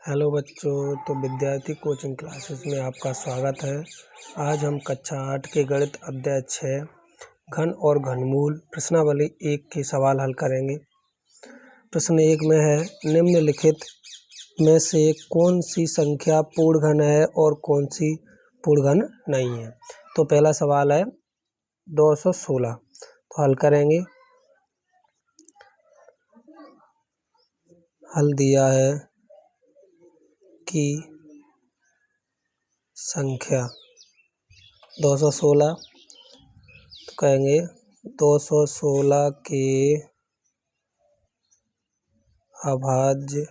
Hello बच्चों। तो विद्यार्थी कोचिंग क्लासेस में आपका स्वागत है। आज हम कक्षा 8 के गणित अध्याय 6 घन और घनमूल प्रश्नावली 1 के सवाल हल करेंगे। प्रश्न 1 में है, निम्नलिखित में से कौन सी संख्या पूर्ण घन है और कौन सी पूर्ण घन नहीं है। तो पहला सवाल है 216। तो हल करेंगे। हल दिया है की संख्या 216। तो कहेंगे 216 के अभाज्य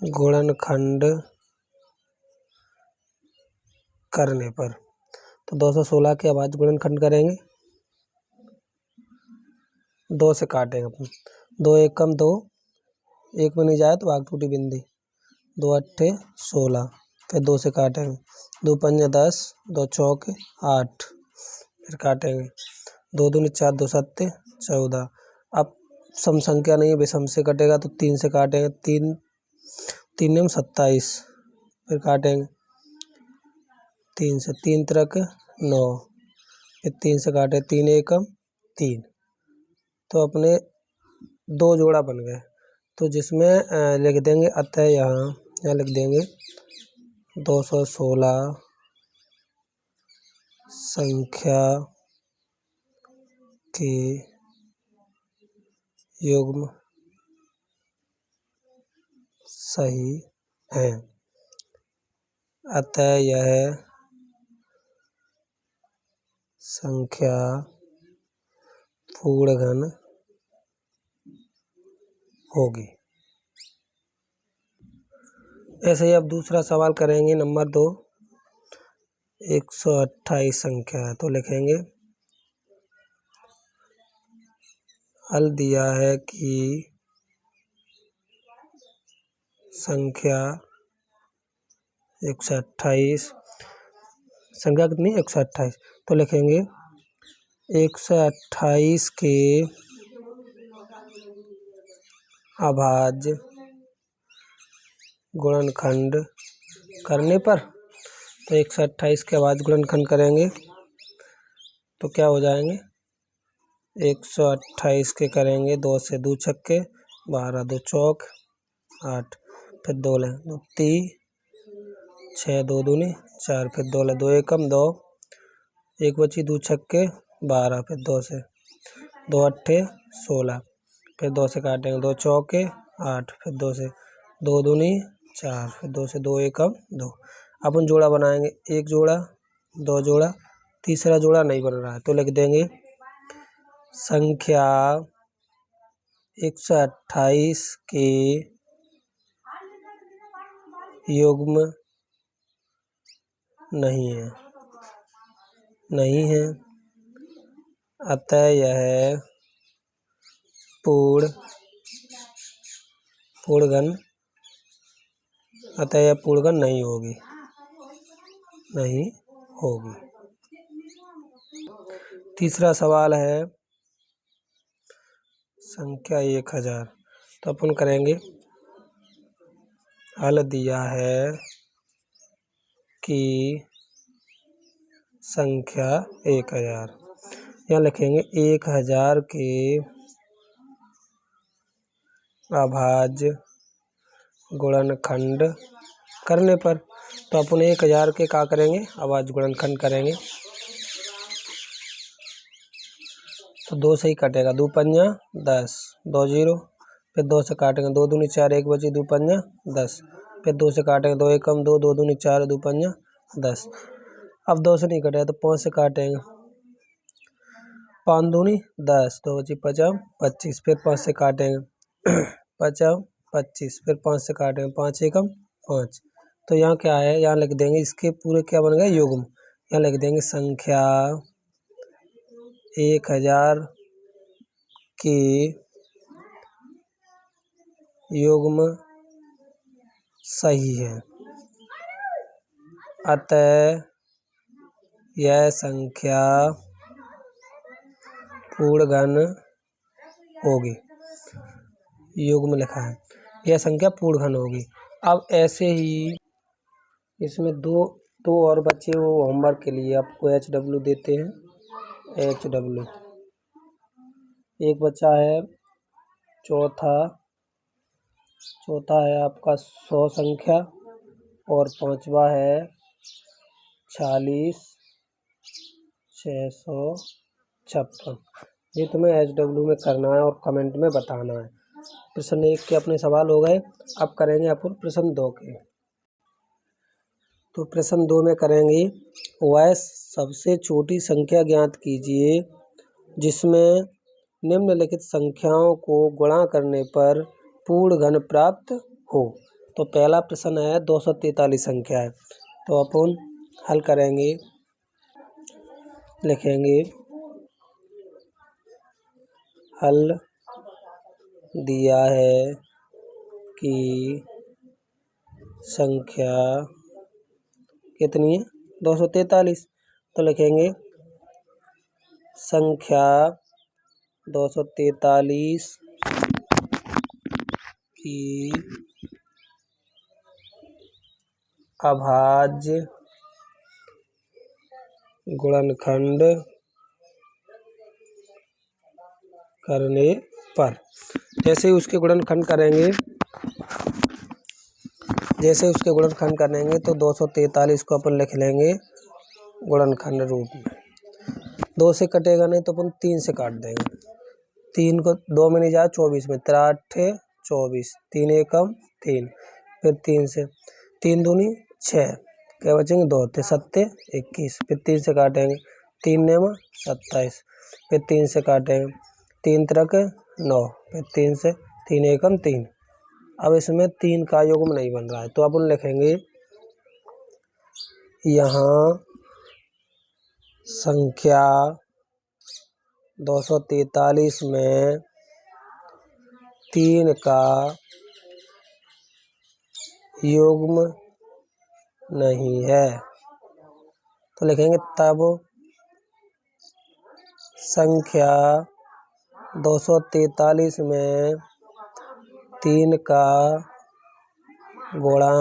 गुणनखंड करने पर। तो 216 के अभाज्य गुणनखंड करेंगे, 2 से काटेंगे अपन। 2 एकम 2, एक में नहीं जाए तो भाग टूटी बिंदी। 2 अट्ठे 16, फिर 2 से काटेंगे। 2 पंजे 10, 2 चौके 8, फिर काटेंगे। 2 दूनी 4, 2 सत्ते 14। अब सम संख्या नहीं है, विषम से कटेगा तो 3 से काटेंगे। 3 में 27, फिर काटेंगे 3 से। 3 तिरक 9, फिर 3 से काटे। 3 एकम 3। तो अपने 2 जोड़ा बन गए। तो जिसमें लिख देंगे अतः यहाँ लिख देंगे 216 संख्या के युग्म सही है, अतः यह संख्या पूर्ण घन होगी। ऐसे ही अब दूसरा सवाल करेंगे। नंबर 2, 128 संख्या है। तो लिखेंगे हल दिया है कि संख्या 128, संख्या कितनी 128। तो लिखेंगे 128 के अभाज्य गुणनखंड करने पर। तो 128 के अभाज्य गुणनखंड करेंगे तो क्या हो जाएंगे, 128 के करेंगे 2 से 2 छक्के 12, 2 चौक 8, फिर 2 ले 2 3 6, 2 दूनी 4, फिर 2 ले 2 एकम 2, 1 बची 2 छक्के 12, फिर 2 से 2 अट्ठे 16, फिर 2 से काटेंगे। 2 चौके 8, फिर 2 से 2 दूनी 4, फिर 2 से 2 एकम 2। अपन जोड़ा बनाएंगे, एक जोड़ा 2 जोड़ा, तीसरा जोड़ा नहीं बन रहा है। तो लिख देंगे संख्या 128 के युग्म नहीं है, अतः यह पूर्ण घन नहीं होगी। तीसरा सवाल है संख्या 1000। तो अपन करेंगे हल दिया है कि संख्या 1000। यहाँ लिखेंगे 1000 के अभाज्य गुणनखंड करने पर। तो अपन 1000 के क्या करेंगे, अभाज्य गुणनखंड करेंगे। तो 2 से ही कटेगा। 2 पंजा 10, 2 0, फिर 2 से काटेंगे। 2 दूनी 4, 1 बची 2 पंजा 10, फिर 2 से काटेंगे। 2 एकम 2, 2 दूनी 4, 2 पंजा 10। अब 2 से नहीं कटेगा तो 5 से काटेंगे। 5 दूनी 10, 2 बची 5 25, फिर 5 से काटेंगे। 5 25, फिर 5 से काटेंगे। 5 एकम 5। तो यहाँ क्या है, यहाँ लिख देंगे इसके पूरे क्या बन गए, युग्म। यहाँ लिख देंगे संख्या 1000 के युग्म सही है, अतः यह संख्या पूर्ण घन होगी। युग्म लिखा है, यह संख्या पूर्ण घन होगी। अब ऐसे ही इसमें दो और बच्चे वो होमवर्क के लिए आपको HW देते हैं। HW एक बच्चा है चौथा है आपका 100 संख्या और पांचवा है 46 656। ये तुम्हें HW में करना है और कमेंट में बताना है। प्रश्न 1 के अपने सवाल हो गए। अब करेंगे अपन प्रश्न 2 के। तो प्रश्न 2 में करेंगे वह सबसे छोटी संख्या ज्ञात कीजिए जिसमें निम्नलिखित संख्याओं को गुणा करने पर पूर्ण घन प्राप्त हो। तो पहला प्रश्न है 243 संख्या है। तो अपन हल करेंगे, लिखेंगे हल दिया है कि संख्या कितनी है 243। तो लिखेंगे संख्या 243 की अभाज्य गुणनखंड करने पर। जैसे उसके गुणनखंड करेंगे तो 243 को अपन लिख लेंगे गुणनखंड रूप में। 2 से कटेगा नहीं तो अपन 3 से काट देंगे। 3 को 2 में नहीं जाए 24 में 3 8 24 3 एकम 3 फिर 3 से 3 दूनी 6 क्या बचेंगे 2 थे 7 21 फिर 3 से काटेंगे 3 नेम 27 फिर 3 से काटेंगे 3 तिरक 9 फिर 3 से 3 एकम 3। अब इसमें 3 का युग्म नहीं बन रहा है तो अपन लिखेंगे यहाँ संख्या 243 में 3 का युग्म नहीं है। तो लिखेंगे तब संख्या 243 में 3 का गुणा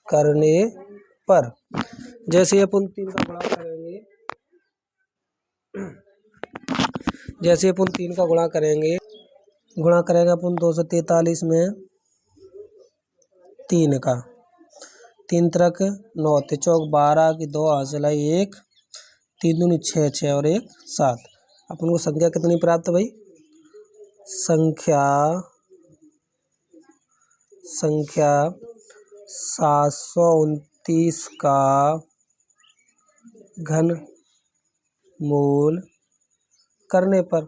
करने पर। जैसे अपन 3 का गुणा करेंगे गुणा करेंगे अपन 243 में 3 का 3 तिरक 9 थे चौक 12 की 2 हासिल 1 3 दूनी 6 6 और 1 7। अपन को संख्या कितनी प्राप्त भाई संख्या 729 का घन मूल करने पर।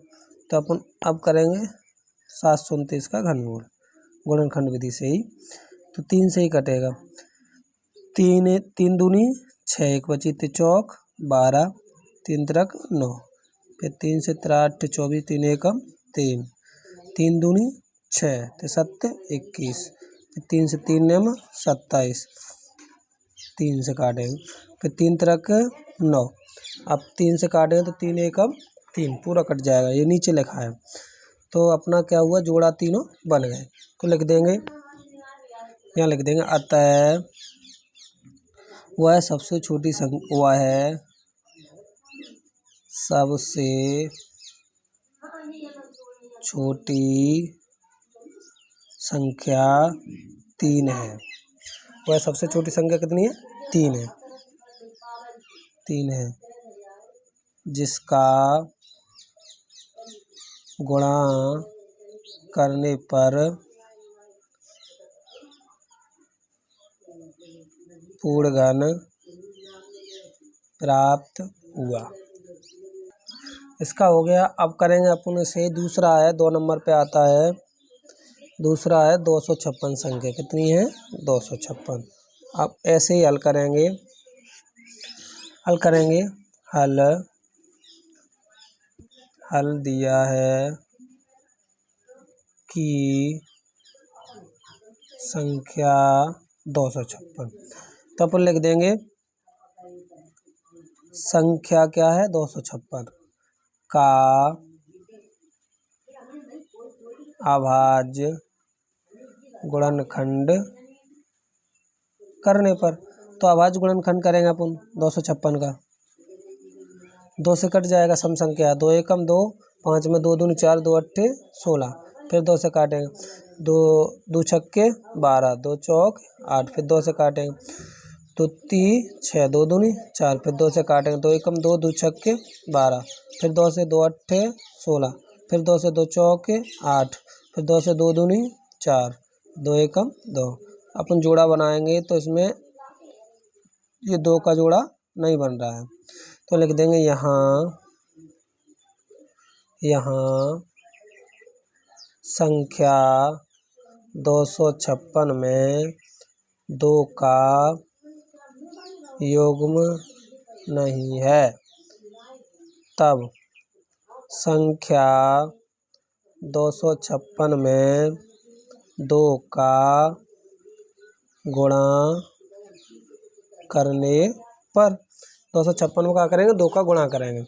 तो अपन अब करेंगे 729 का घनमूल गुणनखंड विधि से ही। तो 3 से ही कटेगा 3 दूनी 6 1 बची थे चौक 12 3 तिरक 9 फिर 3 से 3 8 24 3 एकम 3 3 दूनी 6 थे 7 21 फिर 3 से 3 नेम 27 3 से काटेंगे फिर 3 तिरक 9। अब 3 से काटेंगे तो 3 एकम 3 पूरा कट जाएगा ये नीचे लिखा है। तो अपना क्या हुआ जोड़ा तीनों बन गए। तो लिख देंगे यहाँ लिख देंगे अतः वह सबसे छोटी संख्या 3 है। वह सबसे छोटी संख्या कितनी है 3 है जिसका गुणा करने पर पूर्ण घन प्राप्त हुआ। इसका हो गया। अब करेंगे अपन इसे दूसरा है 2 नंबर पे आता है। दूसरा है 256 संख्या कितनी है 256। अब ऐसे ही हल करेंगे हल दिया है कि संख्या 256। तो अपन लिख देंगे संख्या क्या है 256 का अभाज्य गुणनखंड करने पर। तो अभाज्य गुणनखंड करेंगे अपन 256 का, 2 से कट जाएगा सम संख्या, 2 एकम 2, 5 में 2 दूनी 4, 2 अट्ठे 16, फिर 2 से काटेंगे, 2 2 छक्के 12, 2 चौक 8, फिर 2 से काटेंगे, 2 तीन 6, 2 दूनी 4, फिर 2 से काटेंगे, 2 एकम 2, 2 छक्के 12, फिर 2 से 2 अट्ठे 16, फिर 2 से 2 चौके 8, फिर 2 से 2 दूनी 4, 2 एकम 2। अपन जोड़ा बनाएंगे तो इसमें ये 2 का जोड़ा नहीं बन रहा है, तो लिख देंगे यहाँ संख्या 256 में 2 का युग्म नहीं है, तब संख्या 256 में 2 का गुणा करने पर, 256 में क्या करेंगे, 2 का गुणा करेंगे,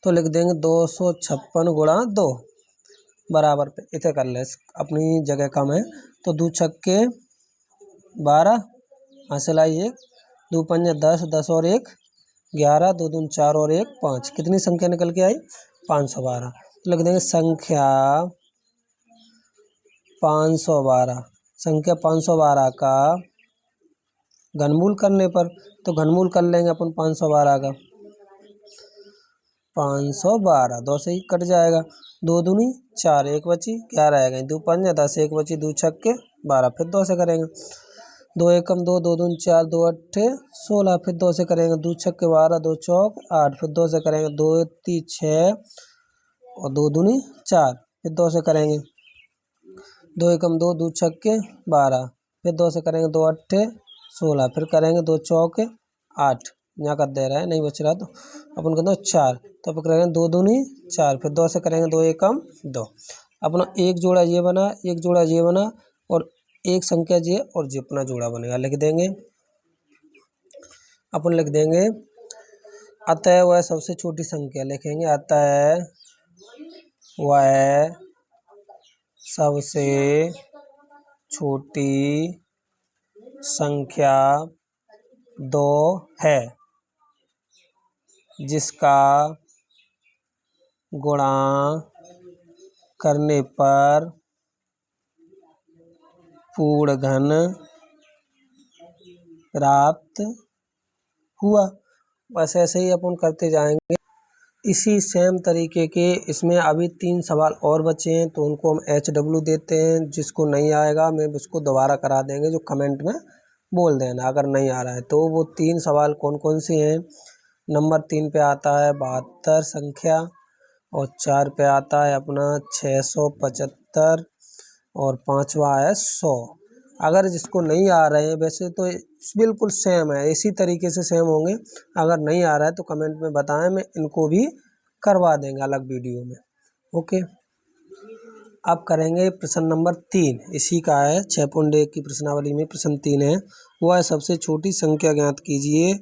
तो लिख देंगे 256 गुणा 2 बराबर पे इसे कर ले, अपनी जगह कम है तो 2 छक्के 12, हासिल आई 1, 2 पंजे 10, 10 और 1 11, 2 दूनी 4 और 1 5, कितनी संख्या निकल के आई 512। तो लिख देंगे संख्या 512, संख्या 512 का घनमूल करने पर, तो घनमूल कर लेंगे अपन 512 का, 512 2 से ही कट जाएगा, 2 दूनी 4, 1 बची 11 आएगा, 2 पंजे 10, 1 बची 2 छक्के 12, फिर 2 से करेंगे, 2 एकम 2, 2 दूनी 4, 2 अट्ठे 16, फिर 2 से करेंगे, 2 छक्के 12, 2 चौक 8, फिर 2 से करेंगे, 2 तीन 6 और 2 दूनी 4, फिर 2 से करेंगे, 2 एकम 2, 2 छक्के 12, फिर 2 से करेंगे, 2 अट्ठे 16, फिर करेंगे 2 चौक 8, यहाँ कर दे रहा है नहीं बच रहा तो अपन कहते हैं 4, तो अपन करेंगे 2 दूनी 4, फिर 2 से करेंगे, 2 एकम 2, अपना एक जोड़ा ये बना, एक जोड़ा ये बना और एक संख्या ये और ये अपना जोड़ा बनेगा, लिख देंगे अपन, लिख देंगे अतः वह सबसे छोटी संख्या, लिखेंगे अतः वह सबसे छोटी संख्या 2 है जिसका गुणा करने पर पूर्ण घन प्राप्त हुआ। बस ऐसे ही अपन करते जाएंगे। इसी सेम तरीके के इसमें अभी 3 सवाल और बचे हैं तो उनको हम HW देते हैं, जिसको नहीं आएगा मैं उसको दोबारा करा देंगे, जो कमेंट में बोल देना अगर नहीं आ रहा है तो। वो 3 सवाल कौन कौन से हैं, नंबर 3 पे आता है 72 संख्या, और 4 पे आता है अपना 675, और 5वां है 100। अगर जिसको नहीं आ रहे हैं, वैसे तो बिल्कुल सेम है, इसी तरीके से सेम होंगे, अगर नहीं आ रहा है तो कमेंट में बताएं, मैं इनको भी करवा देंगे अलग वीडियो में। ओके, अब करेंगे प्रश्न नंबर 3, इसी का है 6.1 की प्रश्नावली में प्रश्न 3 है, वह सबसे छोटी संख्या ज्ञात कीजिए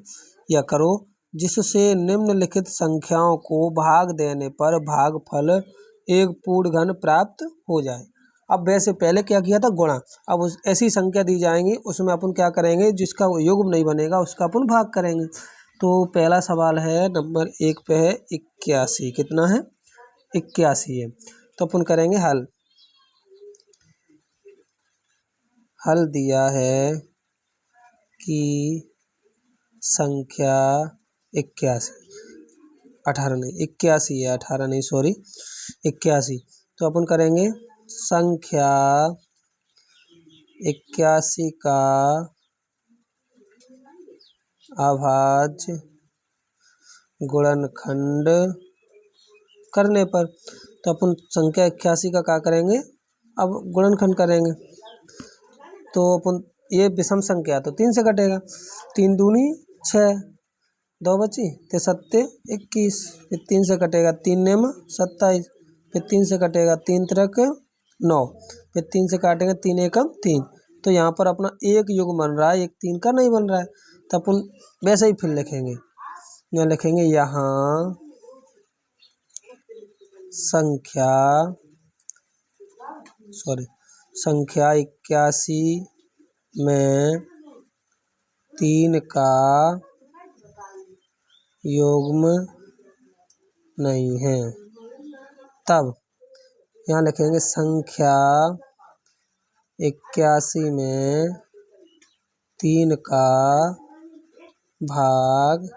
या करो जिससे निम्नलिखित संख्याओं को भाग देने पर भागफल एक पूर्ण घन प्राप्त हो जाए। अब वैसे पहले क्या किया था, गुणा, अब उस ऐसी संख्या दी जाएंगी उसमें अपन क्या करेंगे, जिसका युग्म नहीं बनेगा उसका अपन भाग करेंगे। तो पहला सवाल है नंबर 1 पे है 81, कितना है 81 है, तो अपन करेंगे हल दिया है कि संख्या 81, 18 नहीं 81 है, 18 नहीं सॉरी 81, तो अपन करेंगे संख्या 81 का अभाज्य गुणनखंड करने पर, तो अपन संख्या 81 का क्या करेंगे, अब गुणनखंड करेंगे, तो अपन ये विषम संख्या तो 3 से कटेगा, 3 दूनी 6, 2 बची, 3 सत्ते 21, फिर 3 से कटेगा, 3 नेम 27, फिर 3 से कटेगा, 3 तिरक 9, फिर 3 से काटेंगे, 3 एकम 3, तो यहाँ पर अपना एक युग बन रहा है, एक 3 का नहीं बन रहा है, तो अपन वैसे ही फिर लिखेंगे, यहाँ लिखेंगे यहाँ संख्या संख्या 81 में 3 का युग्म नहीं है। तब यहाँ लिखेंगे संख्या 81 में 3 का भाग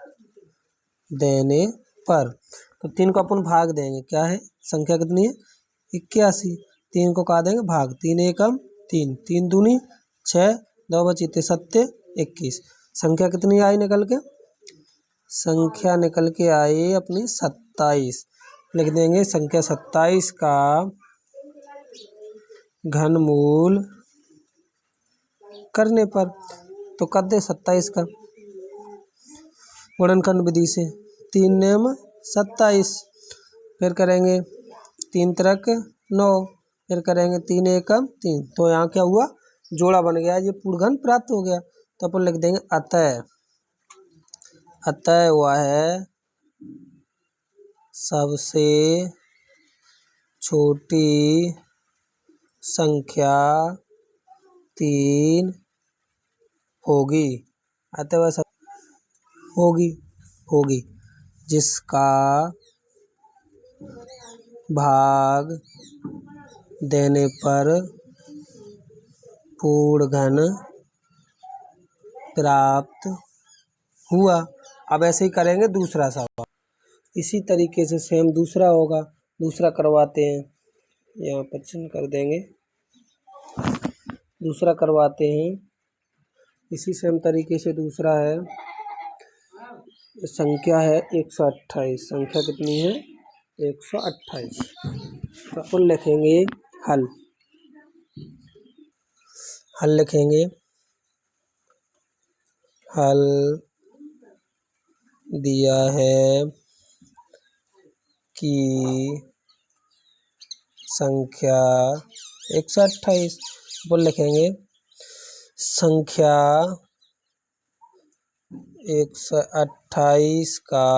देने पर, तो 3 को अपन भाग देंगे। क्या है संख्या कितनी है 81, 3 को कहा देंगे भाग, 3 एकम 3, 3 दूनी 6, 2 बची 7 21। संख्या कितनी आई निकल के, संख्या निकल के आई अपनी 27। लिख देंगे संख्या 27 का घनमूल करने पर, तो कर दे 27 का गुणनखंड विधि से, 3 नेम 27, फिर करेंगे 3 त्रिक 9, फिर करेंगे 3 एकम 3, तो यहाँ क्या हुआ जोड़ा बन गया, ये पूर्णघन प्राप्त हो गया। तो अपन लिख देंगे अतः, अतः हुआ है सबसे छोटी संख्या 3 होगी, अतः वह होगी जिसका भाग देने पर पूर्णघन प्राप्त हुआ। अब ऐसे ही करेंगे दूसरा सवाल, इसी तरीके से सेम दूसरा होगा, दूसरा करवाते हैं, यहाँ पर चिन्ह कर देंगे, दूसरा करवाते हैं। इसी सेम तरीके से दूसरा है, संख्या है 128, संख्या कितनी है 128। तो अपन लिखेंगे हल, हल लिखेंगे, हल दिया है कि संख्या 128, अपन लिखेंगे संख्या 128 का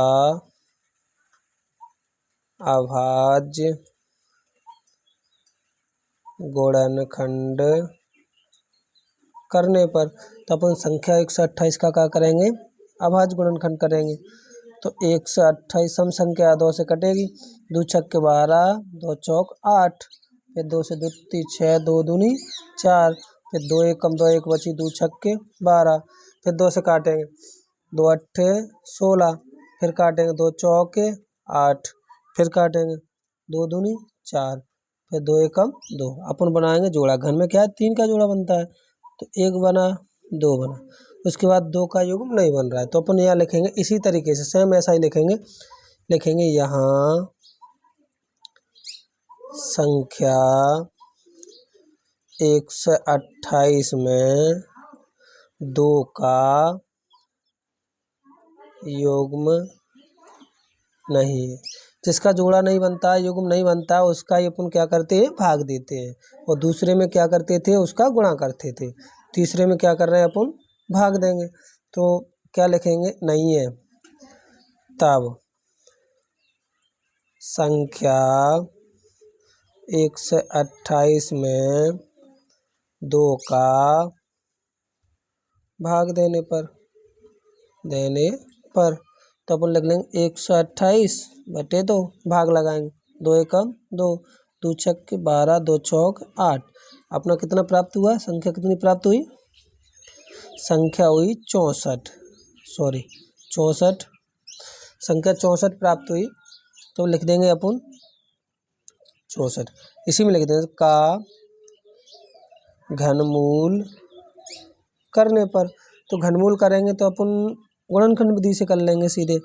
अभाज्य गुणनखंड करने पर, तो अपन संख्या 128 का क्या करेंगे अभाज्य गुणनखंड करेंगे। तो 128 सम संख्या 2 से कटेगी, 2 छक्के 12, 2 चौक 8, फिर 2 से 2 6, 2 दूनी 4, फिर 2 एकम 2 एक बची, 2 छक्के 12, फिर 2 से काटेंगे, 2 अट्ठे 16, फिर काटेंगे 2 चौके 8, फिर काटेंगे 2 दूनी 4, फिर 2 एकम 2। अपन बनाएंगे जोड़ा, घर में क्या है 3 का जोड़ा बनता है, तो 1 बना 2 बना, उसके बाद 2 का युग्म नहीं बन रहा है, तो अपन यहाँ लिखेंगे इसी तरीके से सेम ऐसा ही लिखेंगे यहाँ संख्या 128 में 2 का युग्म नहीं है, जिसका जोड़ा नहीं बनता है युग्म नहीं बनता है उसका ही अपन क्या करते हैं भाग देते हैं, और दूसरे में क्या करते थे उसका गुणा करते थे, तीसरे में क्या कर रहे हैं अपन भाग देंगे। तो क्या लिखेंगे नहीं है, तब संख्या 128 में 2 का भाग देने पर तो अपन लिख लेंगे 128 बटे 2, भाग लगाएंगे, 2 एकम 2, 2 छक्के 12, 2 चौक 8। अपना कितना प्राप्त हुआ, संख्या कितनी प्राप्त हुई, संख्या हुई 64, सॉरी 64, संख्या 64 प्राप्त हुई। तो लिख देंगे अपन 64, इसी में लिख देंगे का घनमूल करने पर, तो घनमूल करेंगे तो अपन गुणनखंड विधि से कर लेंगे सीधे,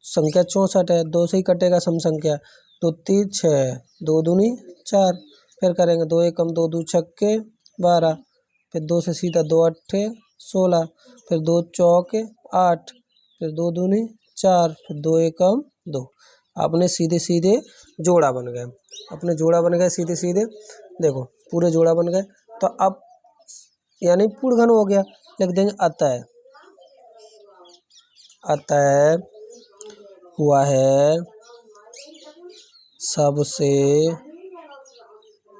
संख्या 64 है, 2 से ही कटेगा सम संख्या, 2 3 6, 2 दूनी 4, फिर करेंगे 2 एकम 2, 2 छक्के 12, फिर 2 से सीधा 2 अट्ठे 16, फिर 2 चौके 8, फिर 2 दूनी 4, फिर 2 एकम 2। अपने सीधे सीधे जोड़ा बन गए, अपने जोड़ा बन गए सीधे सीधे, देखो पूरे जोड़ा बन गए। तो अब यानी पूर्णघन हो गया, लिख देंगे अतः, अतः हुआ है सबसे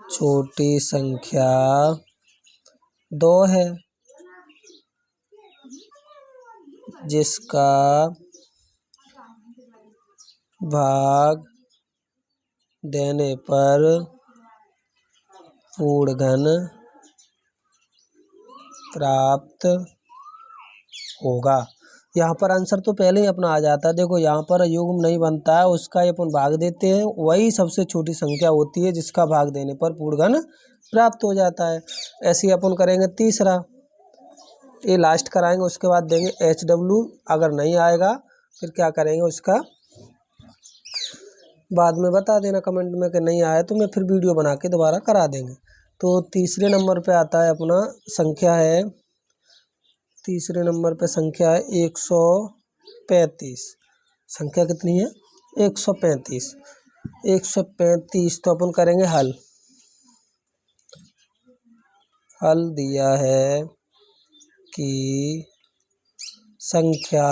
छोटी संख्या 2 है, जिसका भाग देने पर पूर्ण घन प्राप्त होगा। यहाँ पर आंसर तो पहले ही अपना आ जाता है। देखो यहाँ पर युग्म नहीं बनता है, उसका ये अपन भाग देते हैं, वही सबसे छोटी संख्या होती है जिसका भाग देने पर पूर्ण घन प्राप्त हो जाता है। ऐसे ही अपन करेंगे तीसरा, ये लास्ट कराएंगे, उसके बाद देंगे HW। अगर नहीं आएगा फिर क्या करेंगे, उसका बाद में बता देना कमेंट में कि नहीं आया तो मैं फिर वीडियो बना के दोबारा करा देंगे। तो तीसरे नंबर पे आता है अपना संख्या है, तीसरे नंबर पे संख्या है 135। संख्या कितनी है? 135। 135 तो अपन करेंगे हल। हल दिया है कि संख्या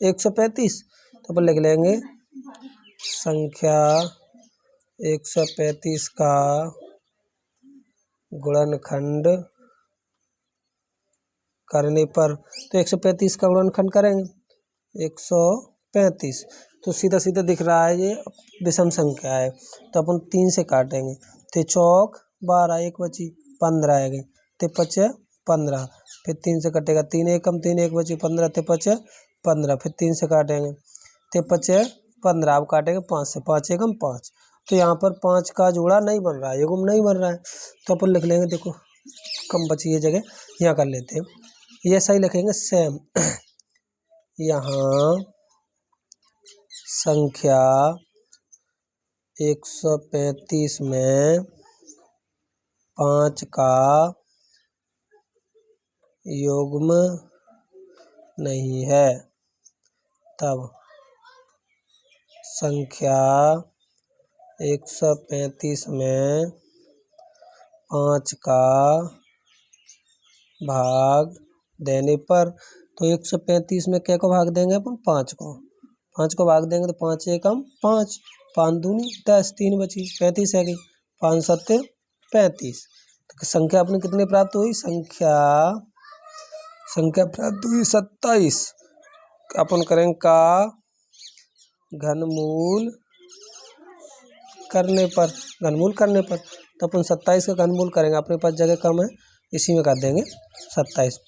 135, तो अपन लिख लेंगे संख्या 135 का गुणनखंड करने पर, तो 135 का गुणनखंड करेंगे 135, तो सीधा सीधा दिख रहा है ये विषम संख्या है, तो अपन 3 से काटेंगे। ते चौक 12, एक बची 15 आएगी, ते पचे 15, फिर 3 से कटेगा, 3 एकम 3, एक बची 15, ते पचे 15, फिर 3 से काटेंगे, ते पचे 15, अब काटेंगे 5 से, 5 एकम 5। तो यहाँ पर 5 का जोड़ा नहीं बन रहा है, युग्म नहीं बन रहा है, तो अपन लिख लेंगे, देखो कम बची है जगह, यहाँ कर लेते हैं, ये सही लिखेंगे सेम। यहाँ संख्या 135 में 5 का युग्म नहीं है, तब संख्या 135 में 5 का भाग देने पर, तो 135 में क्या को भाग देंगे अपन? 5 को। 5 को भाग देंगे तो 5 एकम 5, 5 दूनी 10, 3 बची 35 है गई, 5 सत्ते 35। तो संख्या अपनी कितनी प्राप्त हुई? संख्या प्राप्त हुई 27। अपन करेंगे का घनमूल करने पर, घनमूल करने पर, तो अपन 27 का घनमूल करेंगे, अपने पास जगह कम है, इसी में कर देंगे 27।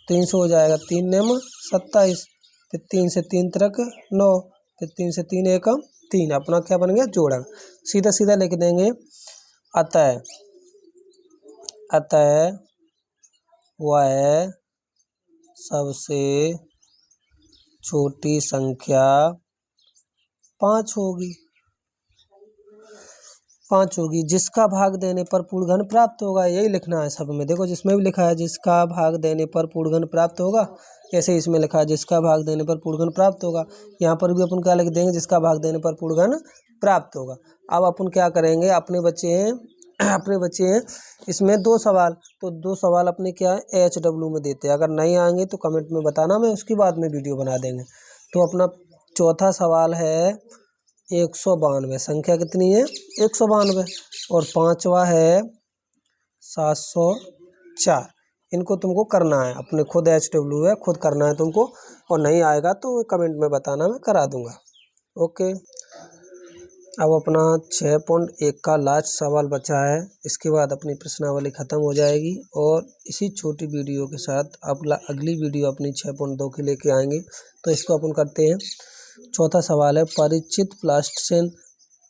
3 से हो जाएगा, 3 नेम 27, फिर 3 से 3 तक 9, फिर 3 से 3 एकम 3, अपना क्या बन गया? जोड़ा। सीधा सीधा लिख देंगे, अतः वह सबसे छोटी संख्या 5 होगी, 5 होगी, जिसका भाग देने पर पूर्ण घन प्राप्त होगा। यही लिखना है सब में, देखो जिसमें भी लिखा है जिसका भाग देने पर पूर्ण घन प्राप्त होगा, ऐसे इसमें लिखा है जिसका भाग देने पर पूर्ण घन प्राप्त होगा। यहाँ पर भी अपन क्या लिख देंगे? जिसका भाग देने पर पूर्ण घन प्राप्त होगा। अब अपन क्या करेंगे, अपने बच्चे हैं इसमें 2 सवाल, तो 2 सवाल अपने क्या है HW में देते हैं, अगर नहीं आएंगे तो कमेंट में बताना, मैं उसके बाद में वीडियो बना देंगे। तो अपना चौथा सवाल है 192, संख्या कितनी है? 192, और 5वां है 704। इनको तुमको करना है, अपने खुद HW है, खुद करना है तुमको, और नहीं आएगा तो कमेंट में बताना, मैं करा दूंगा। ओके, अब अपना 6.1 का लास्ट सवाल बचा है, इसके बाद अपनी प्रश्नावली ख़त्म हो जाएगी, और इसी छोटी वीडियो के साथ अगली वीडियो अपनी 6.2 की लेके आएंगे। तो इसको अपन करते हैं। चौथा सवाल है, परिचित प्लास्टिसिन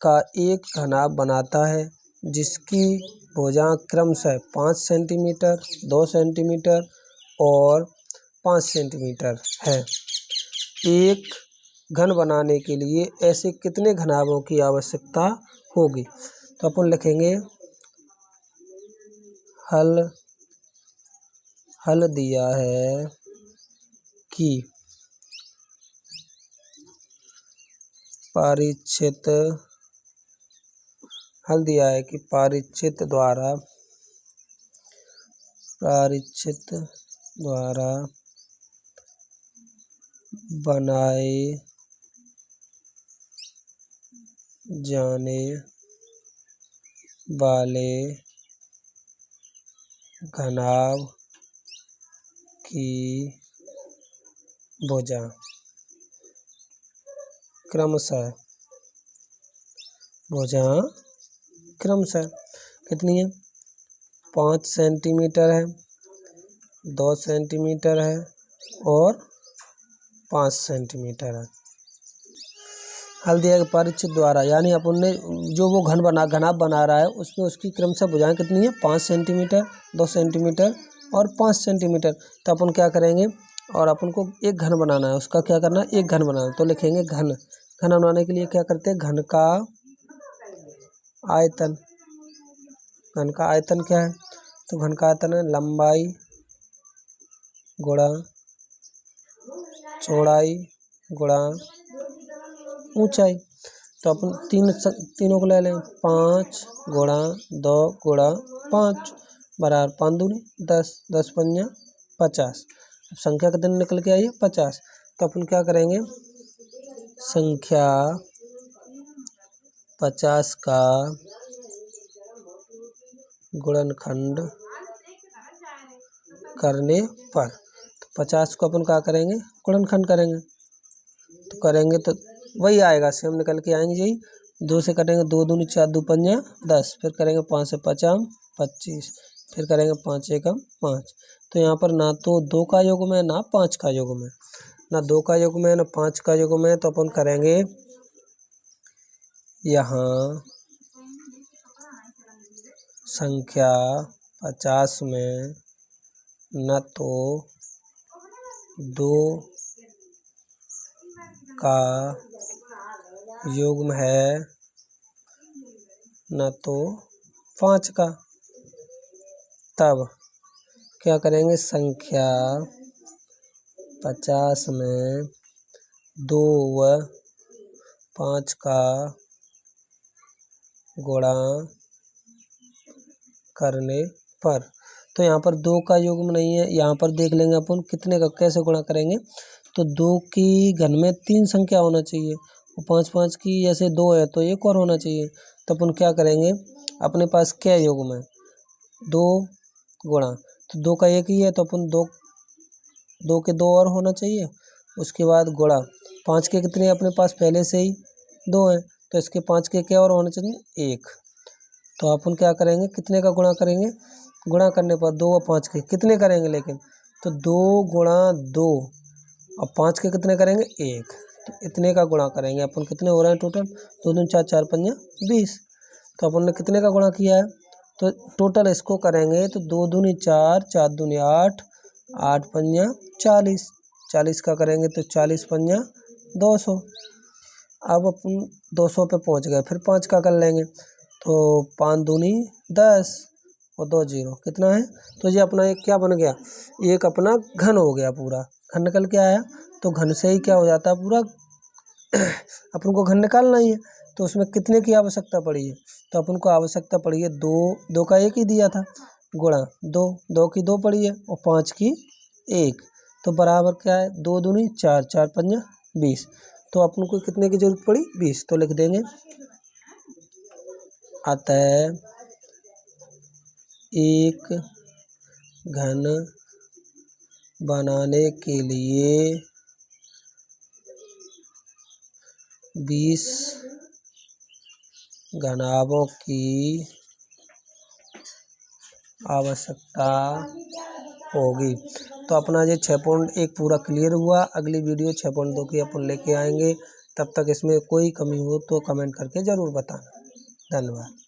का एक घनाभ बनाता है जिसकी भुजा क्रमशः 5 सेंटीमीटर, 2 सेंटीमीटर और 5 सेंटीमीटर है। एक घन बनाने के लिए ऐसे कितने घनाभों की आवश्यकता होगी? तो अपन लिखेंगे, हल दिया है कि परिचित द्वारा बनाए जाने वाले घनाभ की भुजा क्रमशः कितनी है? 5 सेंटीमीटर है, 2 सेंटीमीटर है और 5 सेंटीमीटर है। हल दिया कि परिचित द्वारा, यानी अपन ने जो वो घनाभ बना रहा है उसमें उसकी क्रमशः भुजाएं कितनी है? 5 सेंटीमीटर, 2 सेंटीमीटर और 5 सेंटीमीटर। तो अपन क्या करेंगे, और अपन को एक घन बनाना है, उसका क्या करना है? एक घन बनाना है। तो लिखेंगे घन बनाने के लिए क्या करते हैं? घन का आयतन क्या है? तो घन का आयतन है लंबाई गुणा चौड़ाई गुणा ऊंचाई। तो अपन तीनों को ले लें, 5 गुणा 2 गुणा 5 बराबर 5 दूनी 10, 10 पंजा 50। अब संख्या कितनी निकल के आई है? 50। तो अपन क्या करेंगे, संख्या 50 का गुणनखंड करने पर, 50 को अपन क्या करेंगे? गुणनखंड करेंगे। तो करेंगे तो वही आएगा, सेम निकल के आएंगे यही। 2 से कटेंगे, 2 दूनी 4, 2 पंजा 10, फिर करेंगे 5 से 5 25, फिर करेंगे 5 एकम 5। तो यहाँ पर ना तो 2 का युग्म है ना 5 का युग्म है, ना 2 का युग्म है ना 5 का युग्म है। तो अपन करेंगे यहाँ संख्या 50 में न तो 2 का युग्म है न तो 5 का। तब क्या करेंगे, संख्या 50 में 2 व 5 का गुणा करने पर। तो यहाँ पर 2 का युग्म नहीं है, यहाँ पर देख लेंगे अपन कितने का कैसे गुणा करेंगे। तो 2 की घन में 3 संख्या होना चाहिए, और 5 5 की जैसे 2 है तो एक और होना चाहिए। तो अपन क्या करेंगे, अपने पास क्या युग्म है? 2 गुणा, तो 2 का एक ही है तो अपन 2 के 2 और होना चाहिए। उसके बाद गुणा, 5 के कितने अपने पास पहले से ही 2 हैं, तो इसके 5 के क्या और होने चाहिए? 1। तो अपन क्या करेंगे, कितने का गुणा करेंगे? गुणा करने पर 2 और 5 के कितने करेंगे लेकिन? तो 2 गुणा 2 और 5 के कितने करेंगे? 1। तो इतने का गुणा करेंगे अपन। कितने हो रहे हैं टोटल? 2 दूनी 4, 4 पंजा 20। तो अपन ने कितने का गुणा किया है? तो टोटल इसको करेंगे तो 2 दूनी 4, 4 दूनी 8, 8 पंजा 40, 40 का करेंगे तो 40 पंजा 200। अब अपन 200 पे पहुंच गए, फिर 5 का कर लेंगे तो 5 दूनी 10 और 2 0 कितना है? तो ये अपना एक क्या बन गया? एक अपना घन हो गया, पूरा घन निकल के आया। तो घन से ही क्या हो जाता है पूरा अपन को घन निकालना ही है। तो उसमें कितने की आवश्यकता पड़ी है? तो अपन को आवश्यकता पड़ी है 2 का 1 ही दिया था, गुणा 2 की 2 पड़ी है और 5 की 1, तो बराबर क्या है? 2 दूनी 4, 4 पंजा 20। तो अपन को कितने की जरूरत पड़ी? 20। तो लिख देंगे अतः एक घन बनाने के लिए 20 घनाभों की आवश्यकता होगी। तो अपना ये 6.1 पूरा क्लियर हुआ। अगली वीडियो 6.2 की अपन लेके आएंगे। तब तक इसमें कोई कमी हो तो कमेंट करके ज़रूर बताना। धन्यवाद।